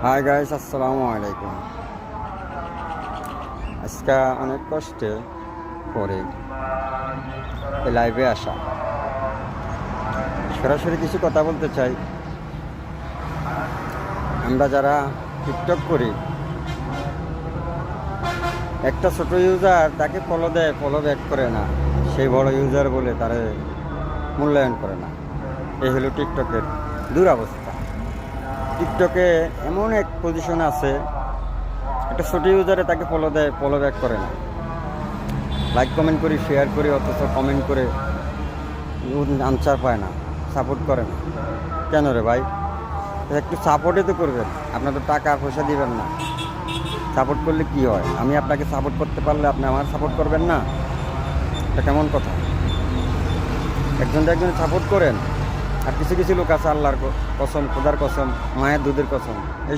Hi guys, আসসালামু আলাইকুম। আজকে অনেক কষ্টে পরে এই লাইভে আসা, সরাসরি কিছু কথা বলতে চাই। আমরা যারা টিকটক করি, একটা ছোট ইউজার তাকে ফলো দেয়, ফলো ব্যাক করে না, সেই বড় ইউজার বলে তারে মূল্যায়ন করে না। এই হলো টিকটকের দুরবস্থা। টিকটকে এমন এক পজিশন আছে, একটা ছোট ইউজারে তাকে ফলো দেয়, ফলো ব্যাক করে না। লাইক কমেন্ট করি, শেয়ার করি, অথচ কমেন্ট করে আনসার পায় না, সাপোর্ট করে না। কেন রে ভাই? একটু সাপোর্টই তো করবেন। আপনার তো টাকা পয়সা দিবেন না, সাপোর্ট করলে কি হয়? আমি আপনাকে সাপোর্ট করতে পারলে আপনি আমার সাপোর্ট করবেন না? এটা কেমন কথা? একজন সাপোর্ট করেন, আর কিছু কিছু লোক আছে আল্লাহর কসম, খোদার কসম, মায়ের দুধের কসম, এইসব